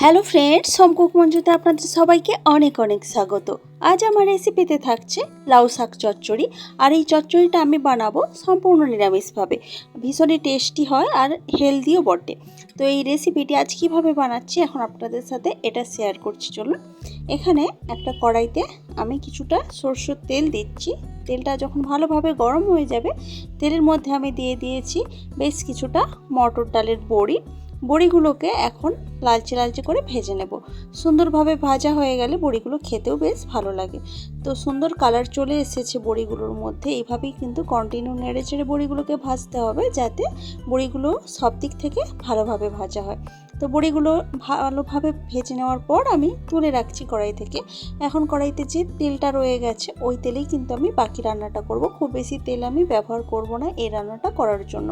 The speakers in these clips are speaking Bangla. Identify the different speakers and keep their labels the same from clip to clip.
Speaker 1: হ্যালো ফ্রেন্ডস, হোম কুক মঞ্জুতে আপনাদের সবাইকে অনেক অনেক স্বাগত। আজ আমার রেসিপিতে থাকছে লাউ শাক চচ্চড়ি। আর এই চচ্চড়িটা আমি বানাবো সম্পূর্ণ নিরামিষভাবে। ভীষণই টেস্টি হয় আর হেলদিও বটে। তো এই রেসিপিটি আজ কীভাবে বানাচ্ছি এখন আপনাদের সাথে এটা শেয়ার করছি। চলুন, এখানে একটা কড়াইতে আমি কিছুটা সরষের তেল দিচ্ছি। তেলটা যখন ভালোভাবে গরম হয়ে যাবে, তেলের মধ্যে আমি দিয়ে দিয়েছি বেশ কিছুটা মটর ডালের বড়ি। বড়িগুলোকে এখন লালচে লালচে করে ভেজে নেব। সুন্দরভাবে ভাজা হয়ে গেলে বড়িগুলো খেতেও বেশ ভালো লাগে। তো সুন্দর কালার চলে এসেছে বড়িগুলোর মধ্যে। এইভাবেই কিন্তু কন্টিনিউ নেড়ে চেড়ে বড়িগুলোকে ভাজতে হবে, যাতে বড়িগুলো সব দিক থেকে ভালোভাবে ভাজা হয়। তো বড়িগুলো ভালোভাবে ভেজে নেওয়ার পর আমি তুলে রাখছি কড়াই থেকে। এখন কড়াইতে যে তেলটা রয়ে গেছে ওই তেলেই কিন্তু আমি বাকি রান্নাটা করব। খুব বেশি তেল আমি ব্যবহার করব না এই রান্নাটা করার জন্য।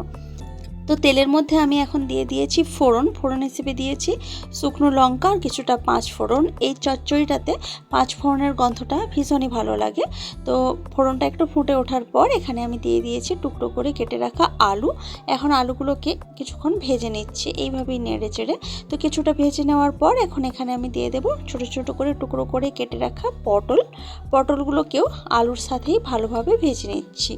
Speaker 1: তো তেলের মধ্যে আমি এখন দিয়ে দিয়েছি ফোড়ন হিসেবে দিয়েছি শুকনো লঙ্কা আর কিছুটা পাঁচ ফোড়ন। এই চচ্চড়িটাতে পাঁচ ফোড়নের গন্ধটা ভীষণই ভালো লাগে। তো ফোড়নটা একটু ফুটে ওঠার পর এখানে আমি দিয়ে দিয়েছি টুকরো করে কেটে রাখা আলু। এখন আলুগুলোকে কিছুক্ষণ ভেজে নিচ্ছি এইভাবেই নেড়ে চেড়ে। তো কিছুটা ভেজে নেওয়ার পর এখন এখানে আমি দিয়ে দেবো ছোটো ছোটো করে টুকরো করে কেটে রাখা পটলগুলোকেও আলুর সাথেই ভালোভাবে ভেজে নিচ্ছি।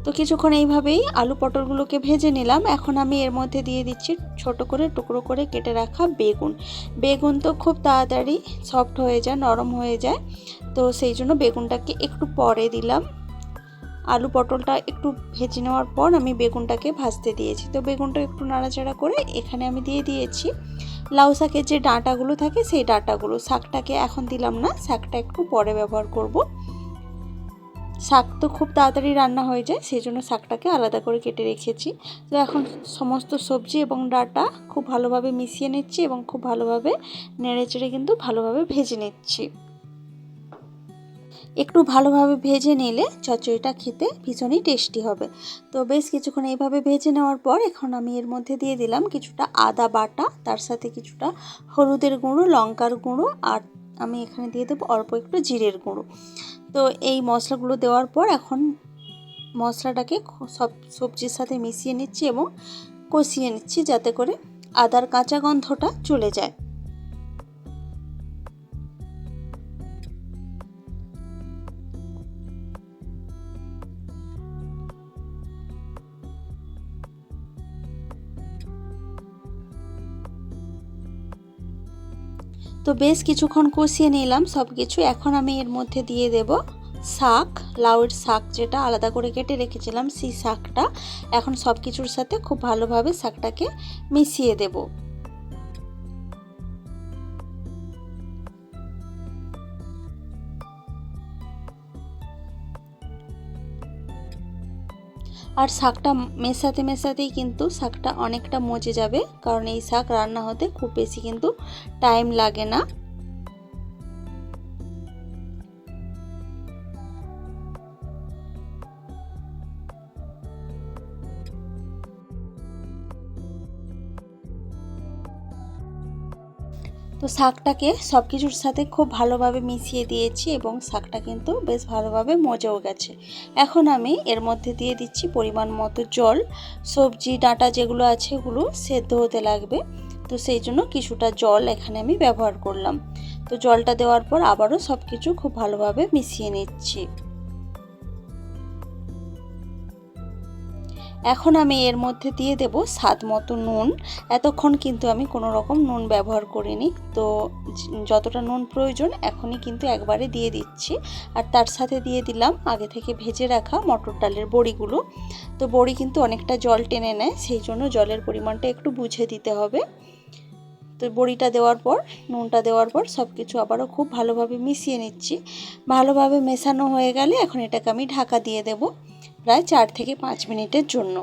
Speaker 1: তো কিছুক্ষণ এইভাবেই আলু পটলগুলোকে ভেজে নিলাম। এখন আমি এর মধ্যে দিয়ে দিচ্ছি ছোট করে টুকরো করে কেটে রাখা বেগুন তো খুব তাড়াতাড়ি সফট হয়ে যায়, নরম হয়ে যায়। তো সেই জন্য বেগুনটাকে একটু পরে দিলাম। আলু পটলটা একটু ভেজে নেওয়ার পর আমি বেগুনটাকে ভাজতে দিয়েছি। তো বেগুনটা একটু নাড়াচাড়া করে এখানে আমি দিয়ে দিয়েছি লাউ শাকের যে ডাঁটাগুলো থাকে সেই ডাঁটাগুলো। শাকটাকে এখন দিলাম না, শাকটা একটু পরে ব্যবহার করব। শাক তো খুব তাড়াতাড়ি রান্না হয়ে যায়, সেই জন্য শাকটাকে আলাদা করে কেটে রেখেছি। তো এখন সমস্ত সবজি এবং ডাঁটা খুব ভালোভাবে মিশিয়ে নিচ্ছি এবং খুব ভালোভাবে নেড়েচেড়ে কিন্তু ভালোভাবে ভেজে নিচ্ছি। একটু ভালোভাবে ভেজে নিলে চচ্চড়িটা খেতে ভীষণই টেস্টি হবে। তো বেশ কিছুক্ষণ এইভাবে ভেজে নেওয়ার পর এখন আমি এর মধ্যে দিয়ে দিলাম কিছুটা আদা বাটা, তার সাথে কিছুটা হলুদের গুঁড়ো, লঙ্কার গুঁড়ো, আর আমি এখানে দিয়ে দেবো অল্প একটু জিরের গুঁড়ো। তো এই মশলাগুলো দেওয়ার পর এখন মশলাটাকে সব সবজির সাথে মিশিয়ে নিচ্ছি এবং কষিয়ে নিচ্ছি, যাতে করে আদার কাঁচা গন্ধটা চলে যায়। তো বেশ কিছুক্ষণ কষিয়ে নিলাম সব কিছু। এখন আমি এর মধ্যে দিয়ে দেব শাক, লাউয়ের শাক যেটা আলাদা করে কেটে রেখেছিলাম সেই শাকটা। এখন সব কিছুর সাথে খুব ভালোভাবে শাকটাকে মিশিয়ে দেব। আর শাকটা মেশাতেই কিন্তু শাকটা অনেকটা মজে যাবে, কারণ এই শাক রান্না হতে খুব বেশি কিন্তু টাইম লাগে না। তো শাকটাকে সব কিছুর সাথে খুব ভালোভাবে মিশিয়ে দিয়েছি এবং শাকটা কিন্তু বেশ ভালোভাবে মজেও গেছে। এখন আমি এর মধ্যে দিয়ে দিচ্ছি পরিমাণ মতো জল। সবজি ডাঁটা যেগুলো আছে ওগুলো সেদ্ধ হতে লাগবে, তো সেই জন্য কিছুটা জল এখানে আমি ব্যবহার করলাম। তো জলটা দেওয়ার পর আবারও সব কিছু খুব ভালোভাবে মিশিয়ে নিচ্ছি। এখন আমি এর মধ্যে দিয়ে দেব স্বাদ মতো নুন। এতক্ষণ কিন্তু আমি কোনো রকম নুন ব্যবহার করিনি। তো যতটা নুন প্রয়োজন এখনই কিন্তু একবারে দিয়ে দিচ্ছি। আর তার সাথে দিয়ে দিলাম আগে থেকে ভেজে রাখা মটর ডালের বড়িগুলো। তো বড়ি কিন্তু অনেকটা জল টেনে নেয়, সেই জন্য জলের পরিমাণটা একটু বুঝে দিতে হবে। তো বড়িটা দেওয়ার পর, নুনটা দেওয়ার পর সব কিছু আবারও খুব ভালোভাবে মিশিয়ে নিচ্ছি। ভালোভাবে মেশানো হয়ে গেলে এখন এটাকে আমি ঢাকা দিয়ে দেব প্রায় 4 থেকে 5 মিনিটের জন্য।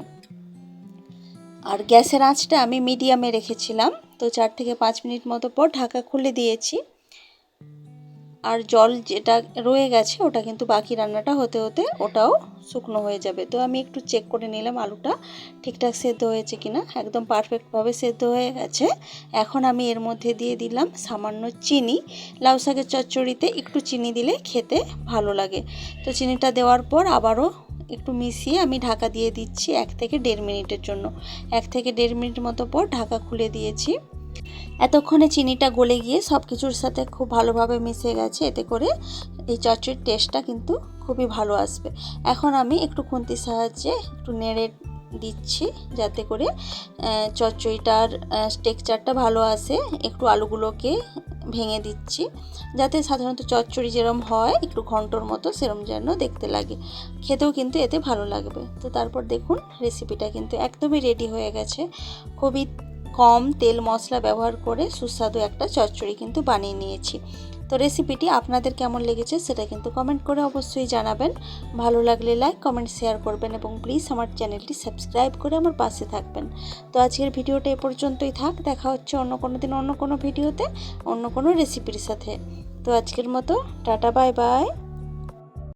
Speaker 1: আর গ্যাসের আঁচটা আমি মিডিয়ামে রেখেছিলাম। তো 4 থেকে 5 মিনিট মতো পর ঢাকা খুলে দিয়েছি। আর জল যেটা রয়ে গেছে ওটা কিন্তু বাকি রান্নাটা হতে হতে ওটাও শুকনো হয়ে যাবে। তো আমি একটু চেক করে নিলাম আলুটা ঠিকঠাক সেদ্ধ হয়েছে কিনা। একদম পারফেক্টভাবে সেদ্ধ হয়ে গেছে। এখন আমি এর মধ্যে দিয়ে দিলাম সামান্য চিনি। লাউ শাকের চচ্চড়িতে একটু চিনি দিলে খেতে ভালো লাগে। তো চিনিটা দেওয়ার পর আবারও একটু মিশিয়ে আমি ঢাকা দিয়ে দিচ্ছি 1 থেকে 1.5 মিনিটের জন্য। 1 থেকে 1.5 মিনিট মতো পর ঢাকা খুলে দিয়েছি। এতক্ষণে চিনিটা গলে গিয়ে সব কিছুর সাথে খুব ভালোভাবে মিশে গেছে, এতে করে এই চচ্চড়ির টেস্টটা কিন্তু খুবই ভালো আসবে। এখন আমি একটু খুন্তির সাহায্যে একটু নেড়ে দিচ্ছি যাতে করে চচ্চড়িটার টেক্সচারটা ভালো আসে। একটু আলুগুলোকে ভেঙে দিচ্ছি যাতে সাধারণত চচ্চড়ি যেরকম হয় একটু ঘন্টর মতো সেরকম যেন দেখতে লাগে, খেতেও কিন্তু এতে ভালো লাগবে। তো তারপর দেখুন রেসিপিটা কিন্তু একদমই রেডি হয়ে গেছে। খুবই কম তেল মশলা ব্যবহার করে সুস্বাদু একটা চচ্চড়ি কিন্তু বানিয়ে নিয়েছি। তো রেসিপিটি আপনাদের কেমন লেগেছে সেটা কিন্তু কমেন্ট করে অবশ্যই জানাবেন। ভালো লাগলে লাইক কমেন্ট শেয়ার করবেন এবং প্লিজ আমার চ্যানেলটি সাবস্ক্রাইব করে আমার পাশে থাকবেন। তো আজকের ভিডিওটা এ পর্যন্তই থাক, দেখা হচ্ছে অন্য কোনো দিন অন্য কোনো ভিডিওতে অন্য কোনো রেসিপির সাথে। তো আজকের মতো টাটা বাই বাই।